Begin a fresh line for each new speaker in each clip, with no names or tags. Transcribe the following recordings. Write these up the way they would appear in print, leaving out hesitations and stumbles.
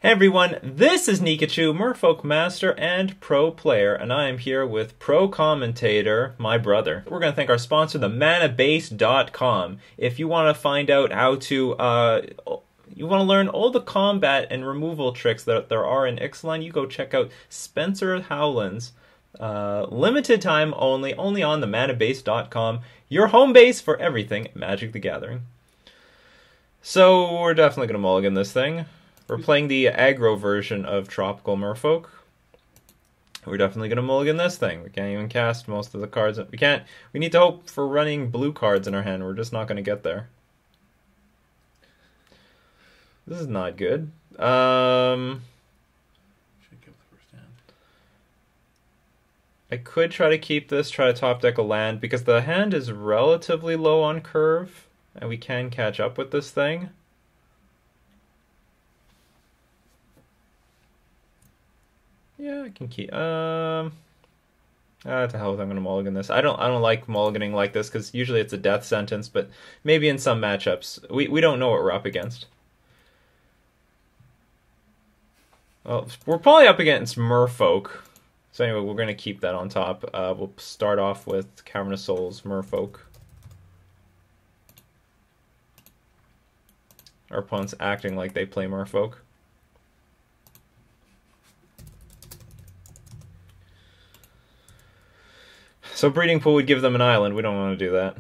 Hey everyone, this is Nikachu, Merfolk Master and Pro Player, and I am here with Pro Commentator, my brother. We're going to thank our sponsor, the manabase.com. If you want to find out how to, you want to learn all the combat and removal tricks that there are in Ixalan, you go check out Spencer Howland's limited time only on the manabase.com, your home base for everything Magic the Gathering. So we're definitely going to mulligan this thing. We're playing the aggro version of Tropical Merfolk. We're definitely going to mulligan this thing. We can't even cast most of the cards. We need to hope for running blue cards in our hand. We're just not going to get there. This is not good.
Should give the first hand.
I could try to keep this, try to top deck a land, because the hand is relatively low on curve, and we can catch up with this thing. Yeah, I can keep. To hell with it, I'm gonna mulligan this. I don't like mulliganing like this because usually it's a death sentence, but maybe in some matchups we don't know what we're up against. Well, we're probably up against Merfolk. So anyway, we're gonna keep that on top. We'll start off with Cavern of Souls, Merfolk. Our opponent's acting like they play Merfolk. So Breeding Pool would give them an island. We don't want to do that.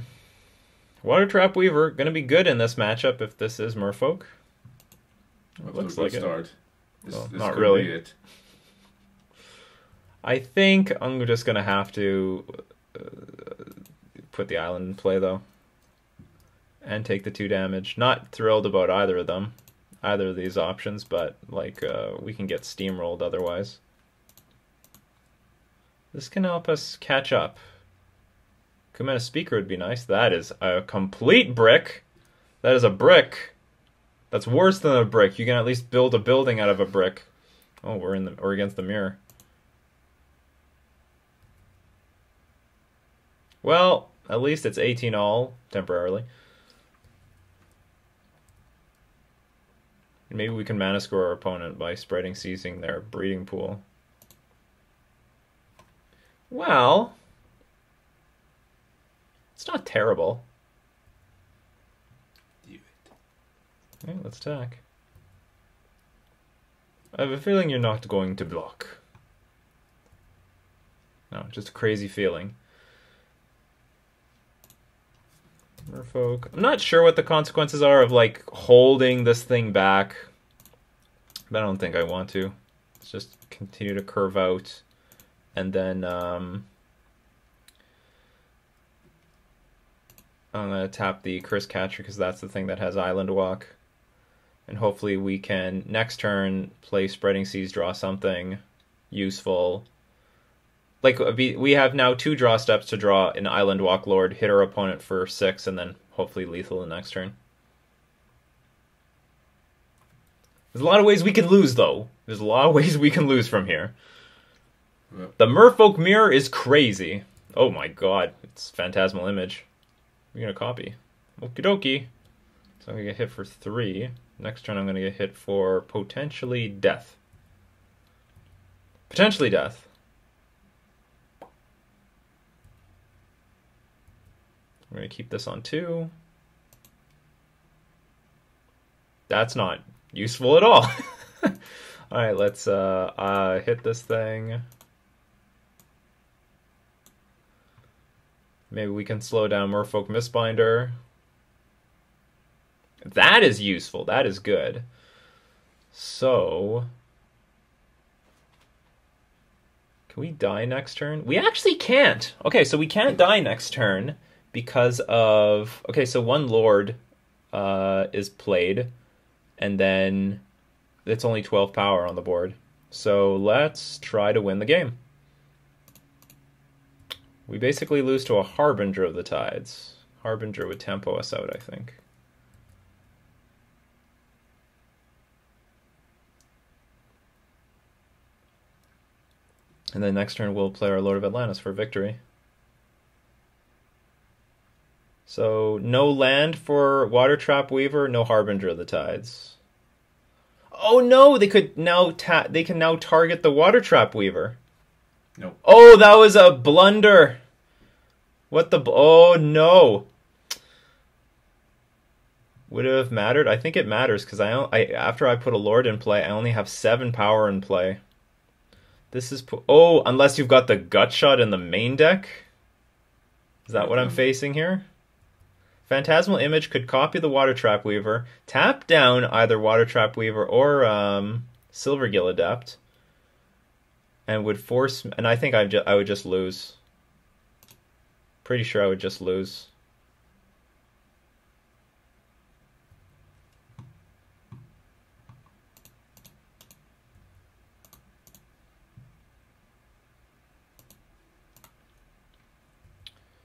Water Trap Weaver, going to be good in this matchup if this is Merfolk.
It looks like
it.
This
not
could
really.
Be it.
I think I'm just going to have to put the island in play, though. And take the 2 damage. Not thrilled about either of them. Either of these options, but like we can get steamrolled otherwise. This can help us catch up. Kumena Speaker would be nice. That is a complete brick. That is a brick. That's worse than a brick. You can at least build a building out of a brick. Oh, we're against the mirror. Well, at least it's 18 all temporarily. Maybe we can mana score our opponent by spreading seizing their breeding pool. Well, it's not terrible.
Do it.
Okay, let's attack. I have a feeling you're not going to block. No, just a crazy feeling. Merfolk. I'm not sure what the consequences are of like holding this thing back, but I don't think I want to. Let's just continue to curve out. And then I'm going to tap the Curse Catcher because that's the thing that has Island Walk. And hopefully we can, next turn, play Spreading Seas, draw something useful. Like, we have now 2 draw steps to draw an Island Walk Lord, hit our opponent for 6, and then hopefully lethal the next turn. There's a lot of ways we can lose, though. There's a lot of ways we can lose from here. The Merfolk Mirror is crazy. Oh my god, it's Phantasmal Image. We're gonna copy. Okie dokie. So I'm gonna get hit for 3. Next turn I'm gonna get hit for potentially death. Potentially death. We're gonna keep this on 2. That's not useful at all. Alright, let's hit this thing. Maybe we can slow down Merfolk Mistbinder. That is useful. That is good. So, can we die next turn? We actually can't. Okay, so we can't die next turn because of... Okay, so 1 Lord is played, and then it's only 12 power on the board. So let's try to win the game. We basically lose to a Harbinger of the Tides. Harbinger would tempo us out, I think. And then next turn we'll play our Lord of Atlantis for victory. So no land for Water Trap Weaver, no Harbinger of the Tides. Oh no, they could now they can now target the Water Trap Weaver.
Nope.
Oh, that was a blunder. What the... Oh no. Would it have mattered? I think it matters because after I put a Lord in play, I only have 7 power in play. This is... Oh, unless you've got the Gut Shot in the main deck. Is that what I'm facing here? Phantasmal Image could copy the Water Trap Weaver, tap down either Water Trap Weaver or Silvergill Adept, and would force... And I think I would just lose. Pretty sure I would just lose.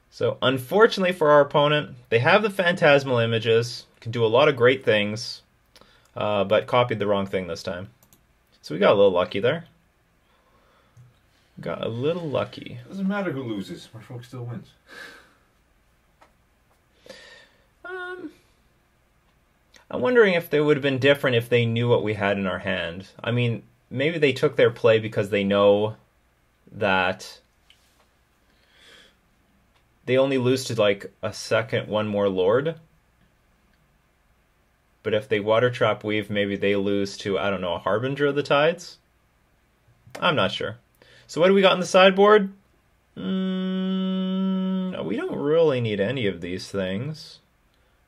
So, unfortunately for our opponent, they have the Phantasmal Images, can do a lot of great things, but copied the wrong thing this time. So we got a little lucky there. Got a little lucky.
Doesn't matter who loses. Merfolk still wins.
I'm wondering if they would have been different if they knew what we had in our hand. I mean, maybe they took their play because they know that they only lose to like a second, one more Lord. But if they Water Trap Weave, maybe they lose to, I don't know, a Harbinger of the Tides? I'm not sure. So what do we got on the sideboard? We don't really need any of these things.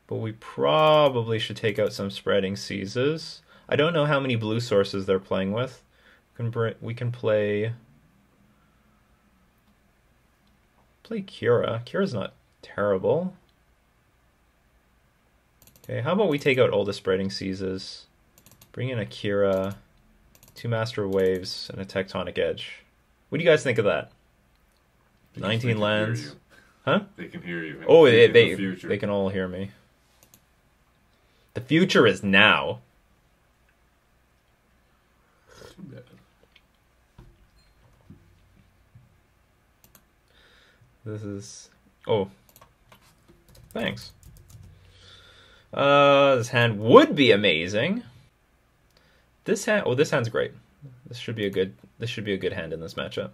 But we probably should take out some Spreading Seizes. I don't know how many blue sources they're playing with. We can play Kira. Kira's not terrible. Okay, how about we take out all the Spreading Seizes, bring in a Kira, 2 Master of Waves, and a Tectonic Edge. What do you guys think of that? 19 lands. Huh?
They can hear you.
Oh, they can all hear me. The future is now.
Too bad.
This is... Oh. Thanks. This hand would be amazing. This hand... Oh, this hand's great. This should be a good hand in this matchup.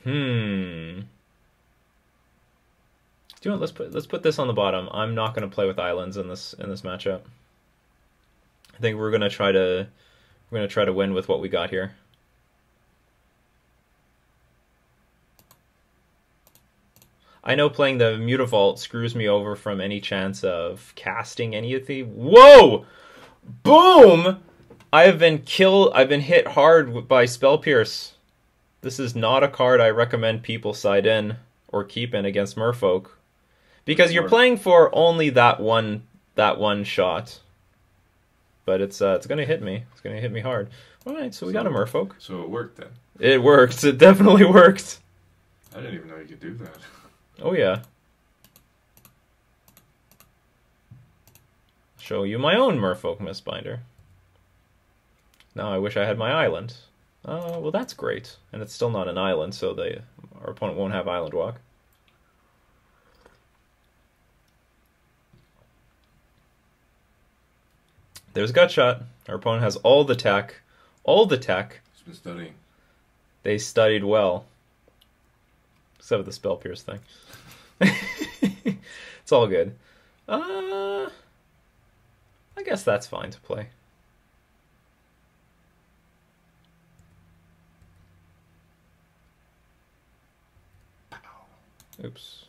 Do you know what, let's put this on the bottom. I'm not going to play with islands in this matchup. I think we're going to try to win with what we got here. I know playing the Mutavault screws me over from any chance of casting any of the... Whoa! Boom! I've been hit hard by Spell Pierce. This is not a card I recommend people side in or keep in against Merfolk. Because you're playing for only that one shot. But it's gonna hit me. It's gonna hit me hard. Alright, so we got a Merfolk.
So it worked then.
It worked. It definitely worked.
I didn't even know you could do that.
Oh yeah. Show you my own Merfolk Mistbinder. Now I wish I had my island. Well that's great. And it's still not an island, so our opponent won't have Island Walk. There's Gut Shot. Our opponent has all the tech. All the tech.
He's been studying.
They studied well. Except for the Spell Pierce thing. It's all good. I guess that's fine to play. Oops.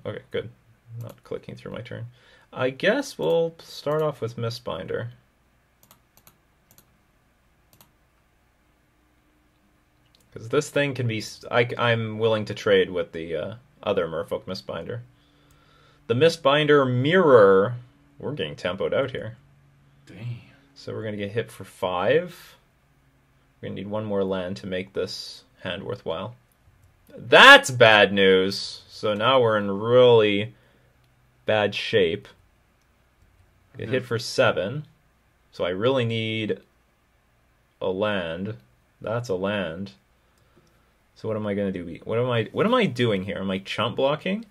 Okay, good. Not clicking through my turn. I guess we'll start off with Mistbinder. Because this thing can be... I'm willing to trade with the other Merfolk Mistbinder. The Mistbinder Mirror... We're getting tempoed out here.
Damn.
So we're going to get hit for 5. We're going to need one more land to make this hand worthwhile. That's bad news! So now we're in really bad shape. Get hit for 7. So I really need a land. That's a land. So what am I going to do? What am I doing here? Am I chump blocking?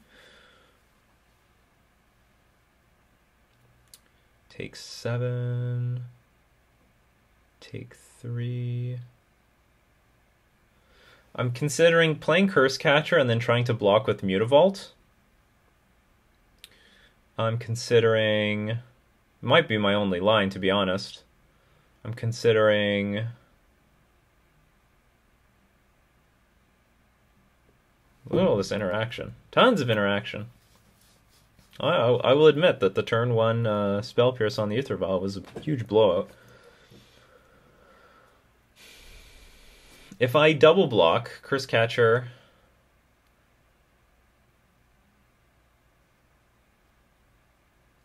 Take 7. Take 3. I'm considering playing Curse Catcher and then trying to block with Mutavault. I'm considering... Might be my only line, to be honest. I'm considering... Look at all this interaction. Tons of interaction. I will admit that the turn 1 Spell Pierce on the Aether Vial was a huge blowout. If I double block Curse Catcher...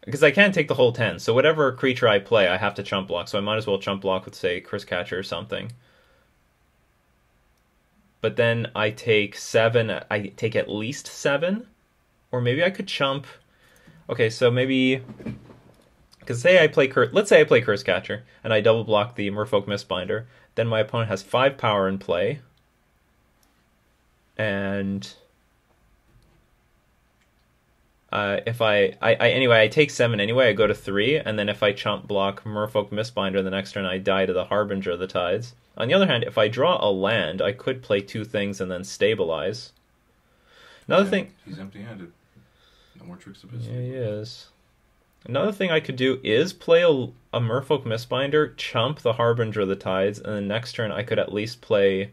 Because I can't take the whole 10, so whatever creature I play, I have to chump block. So I might as well chump block with, say, Curse Catcher or something. But then I take 7, I take at least 7. Or maybe I could chump... Okay, so maybe... Because say I play let's say I play Curse Catcher, and I double block the Merfolk Mistbinder. Then my opponent has 5 power in play. And... if anyway, I take 7 anyway, I go to 3, and then if I chump block Merfolk Mistbinder the next turn, I die to the Harbinger of the Tides. On the other hand, if I draw a land, I could play 2 things and then stabilize. Another thing...
He's empty-handed. No more tricks of his.
Yeah, he is. Another thing I could do is play a Merfolk Mistbinder, chump the Harbinger of the Tides, and then next turn I could at least play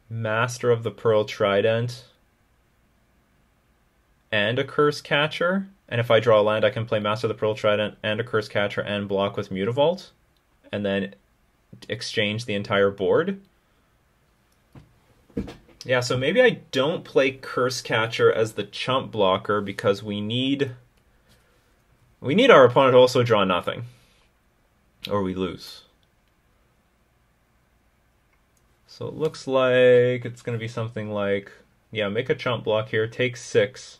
Master of the Pearl Trident and a Curse Catcher. And if I draw a land, I can play Master of the Pearl Trident and a Curse Catcher and block with Mutavault. And then exchange the entire board. Yeah, so maybe I don't play Curse Catcher as the chump blocker because we need our opponent to also draw nothing. Or we lose. So it looks like it's going to be something like, yeah, make a chump block here, take 6,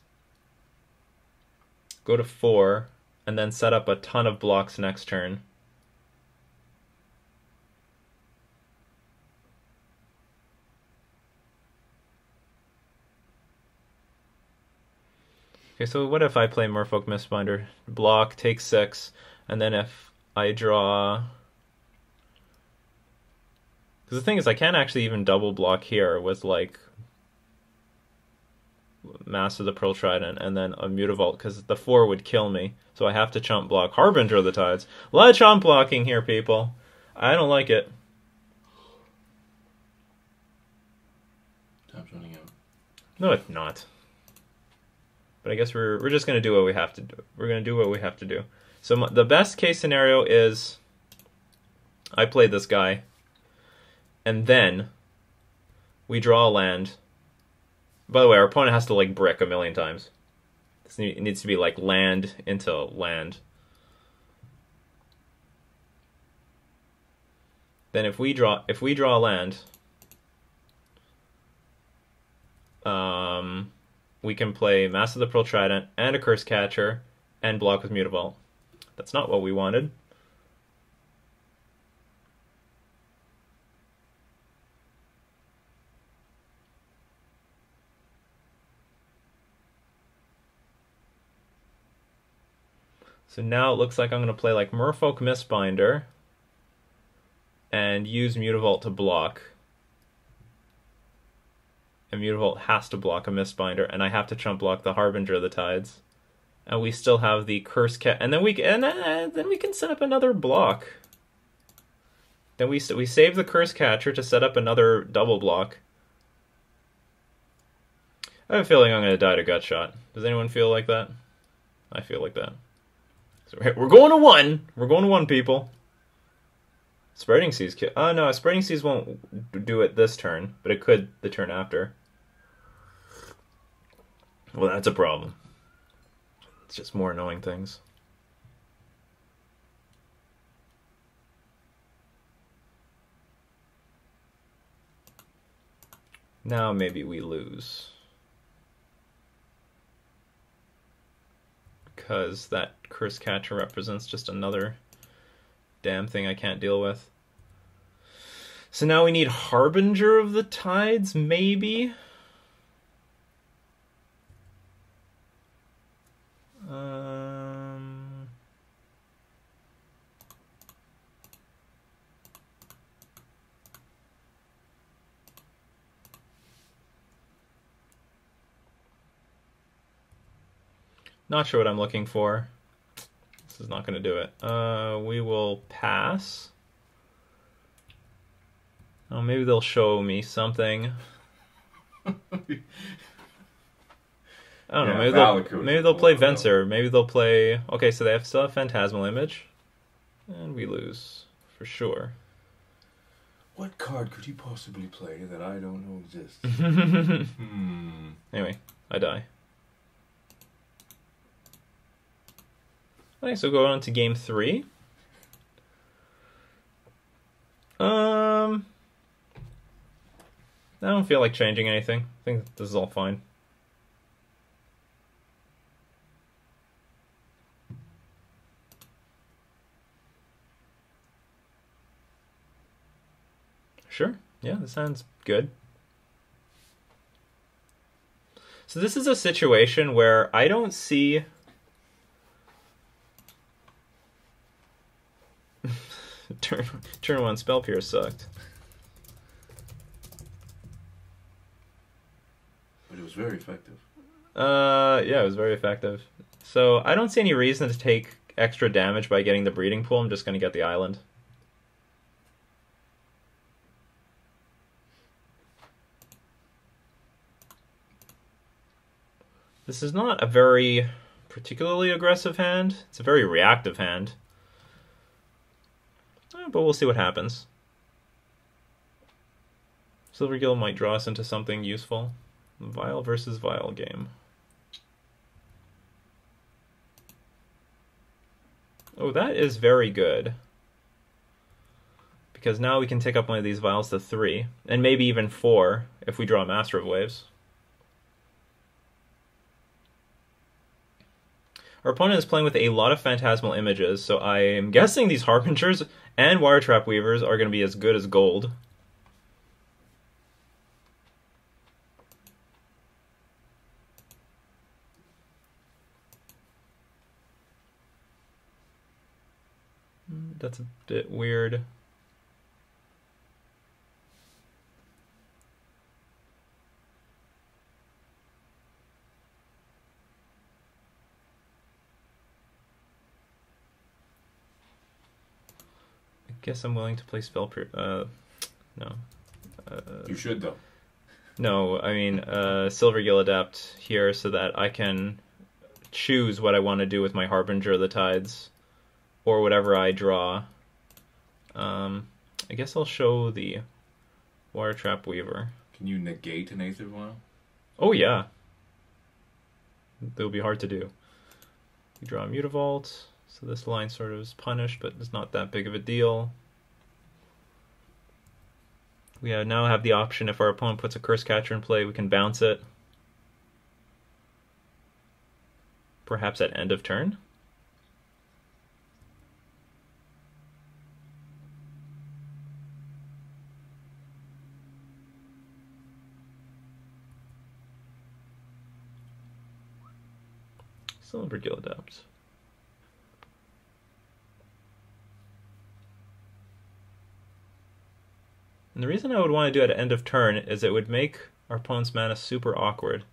go to 4, and then set up a ton of blocks next turn. Okay, so what if I play Merfolk Mistbinder? Block, take 6, and then if I draw... Because the thing is, I can't actually even double block here with, like, Master of the Pearl Trident and then a Mutavault, because the 4 would kill me. So I have to chump block Harbinger of the Tides. A lot of chump blocking here, people. I don't like it.
Time's running out.
No, it's not. But I guess we're just going to do what we have to do. We're going to do what we have to do. So the best case scenario is I play this guy, and then we draw a land. By the way, our opponent has to, like, brick a million times. It needs to be, like, land into land. Then if we draw a land, we can play Master of the Pearl Trident and a Curse Catcher and block with Mutavault. That's not what we wanted. So now it looks like I'm going to play like Merfolk Mistbinder and use Mutavault to block. And Mutavault has to block a Mistbinder, and I have to chump block the Harbinger of the Tides. And we still have the Curse Cat, and then we can set up another block. Then we save the Curse Catcher to set up another double block. I have a feeling I'm going to die to Gut Shot. Does anyone feel like that? I feel like that. So we're going to 1. We're going to 1, people. Spreading Seas. Oh no, Spreading Seas won't do it this turn, but it could the turn after. Well, that's a problem. It's just more annoying things. Now maybe we lose. Because that Curse Catcher represents just another damn thing I can't deal with. So now we need Harbinger of the Tides, maybe? Not sure what I'm looking for. This is not going to do it. We will pass. Oh, maybe they'll show me something. I don't know. Maybe they'll play Venser. Maybe they'll play. Okay, so they still have Phantasmal Image, and we lose for sure.
What card could you possibly play that I don't know exists?
Anyway, I die. Okay, so go on to game 3. I don't feel like changing anything. I think this is all fine. Sure. Yeah, this sounds good. So this is a situation where I don't see... turn 1 Spell Pierce sucked.
But it was very effective.
Yeah, it was very effective. So I don't see any reason to take extra damage by getting the Breeding Pool. I'm just going to get the island. This is not a very particularly aggressive hand. It's a very reactive hand. But we'll see what happens. Silvergill might draw us into something useful. Vial versus Vial game. Oh, that is very good. Because now we can take up one of these Vials to 3. And maybe even 4 if we draw Master of Waves. Our opponent is playing with a lot of Phantasmal Images, so I am guessing these Harbingers and Wire Trap Weavers are going to be as good as gold. That's a bit weird. Guess I'm willing to play no.
You should, though.
No, I mean, Silvergill Adept here so that I can choose what I want to do with my Harbinger of the Tides, or whatever I draw. I guess I'll show the Wire Trap Weaver.
Can you negate an Aether Vial?
Oh, yeah. That would be hard to do. You draw a Mutavault. So this line sort of is punished, but it's not that big of a deal. We now have the option, if our opponent puts a Curse Catcher in play, we can bounce it. Perhaps at end of turn. Silvergill Adept. And the reason I would want to do it at end of turn is it would make our opponent's mana super awkward.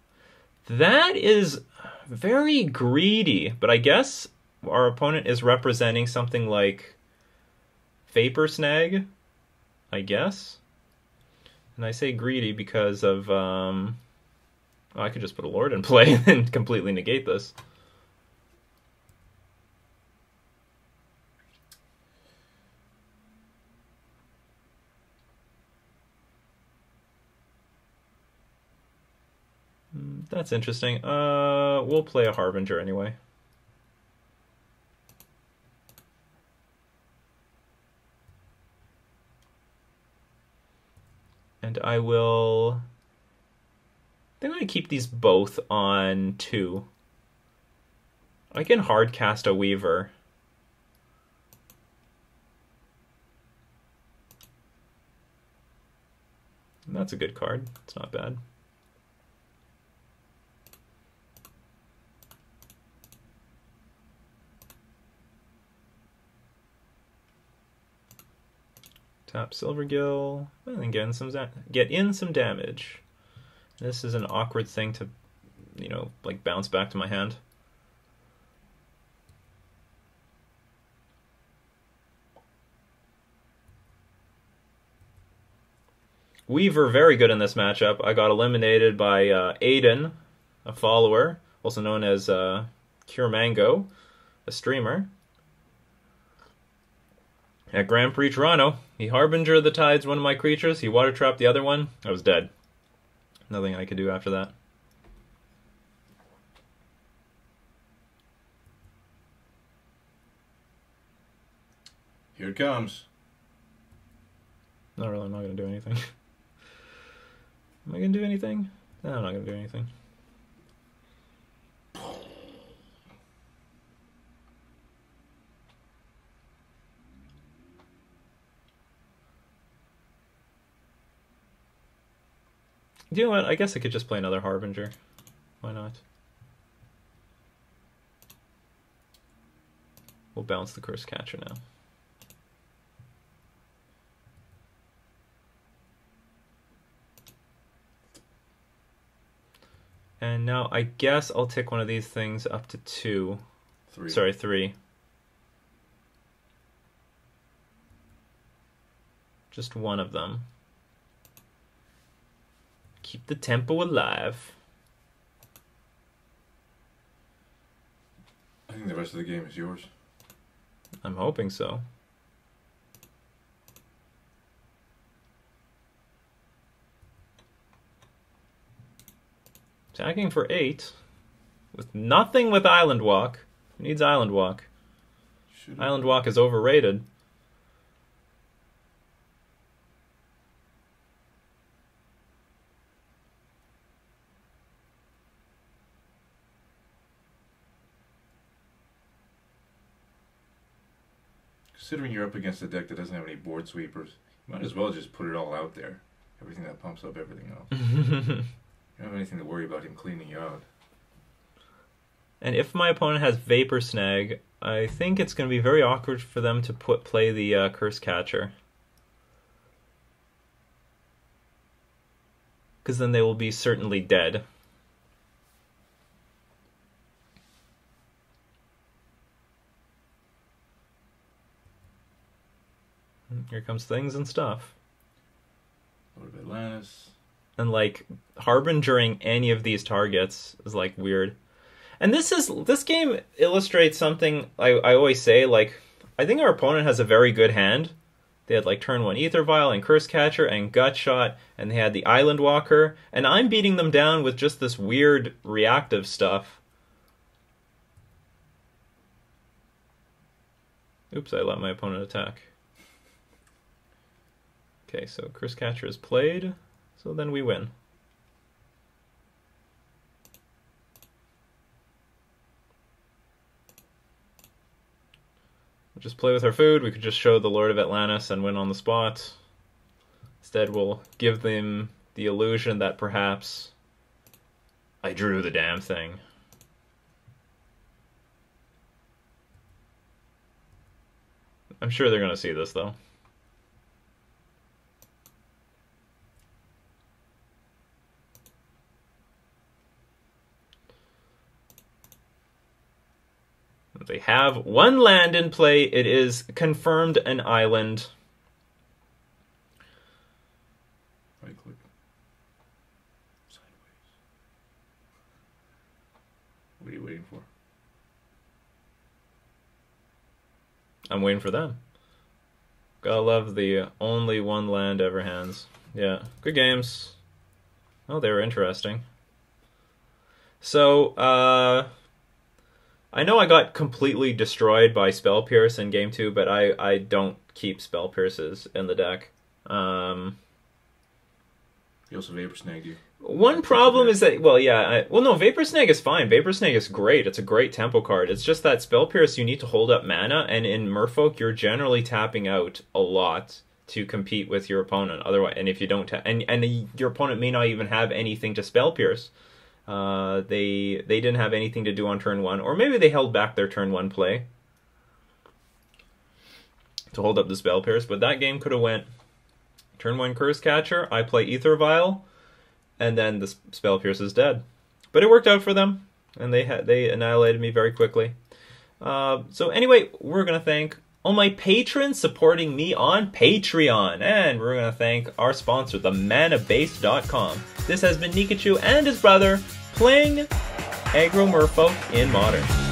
That is very greedy, but I guess our opponent is representing something like Vapor Snag, I guess. And I say greedy because of, well, I could just put a Lord in play and completely negate this. That's interesting. We'll play a Harbinger anyway. And I will... I think I'm going to keep these both on 2. I can hard cast a Weaver. And that's a good card. It's not bad. Tap Silvergill, and then get in some damage. This is an awkward thing to, you know, like bounce back to my hand. Weaver, very good in this matchup. I got eliminated by Aiden, a follower, also known as Cure Mango, a streamer. At Grand Prix Toronto, he Harbinger the Tides one of my creatures, he Water Trapped the other one, I was dead. Nothing I could do after that.
Here it comes.
Not really, I'm not going to do anything. Am I going to do anything? No, I'm not going to do anything. You know what? I guess I could just play another Harbinger. Why not? We'll bounce the Curse Catcher now. And now I guess I'll tick one of these things up to 2.
3.
Sorry, 3. Just one of them. Keep the tempo alive.
I think the rest of the game is yours.
I'm hoping so. Attacking for 8. With nothing with Island Walk. Who needs Island Walk? Island Walk is overrated.
Considering you're up against a deck that doesn't have any board sweepers, you might as well just put it all out there. Everything that pumps up everything else. You don't have anything to worry about him cleaning you out.
And if my opponent has Vapor Snag, I think it's going to be very awkward for them to play the Curse Catcher. Because then they will be certainly dead. Here comes things and stuff.
Lord of Atlantis.
And like harbingering any of these targets is like weird. And this game illustrates something I always say, like, I think our opponent has a very good hand. They had like turn 1 Ether Vial and Curse Catcher and Gut Shot, and they had the Island Walker, and I'm beating them down with just this weird reactive stuff. Oops, I let my opponent attack. Okay, so Curse Catcher is played, so then we win. We'll just play with our food. We could just show the Lord of Atlantis and win on the spot. Instead, we'll give them the illusion that perhaps I drew the damn thing. I'm sure they're going to see this, though. They have one land in play. It is confirmed an island.
Right click. Sideways. What are you waiting for?
I'm waiting for them. Gotta love the only one land ever hands. Yeah, good games. Oh, they were interesting. So, I know I got completely destroyed by Spell Pierce in Game 2, but I don't keep Spell Pierces in the deck.
He also Vapor Snagged you.
One problem is that, well, yeah, no, Vapor Snag is fine. Vapor Snag is great. It's a great tempo card. It's just that Spell Pierce, you need to hold up mana, and in Merfolk, you're generally tapping out a lot to compete with your opponent. Otherwise, and if you don't, and your opponent may not even have anything to Spell Pierce. They didn't have anything to do on turn 1, or maybe they held back their turn 1 play to hold up the Spell Pierce, but that game could have went turn 1 Curse Catcher, I play Ether Vial, and then the Spell Pierce is dead. But it worked out for them, and they annihilated me very quickly. So anyway, we're going to thank all my patrons supporting me on Patreon. And we're going to thank our sponsor, themanabase.com. This has been Nikachu and his brother playing Aggro Merfolk in Modern.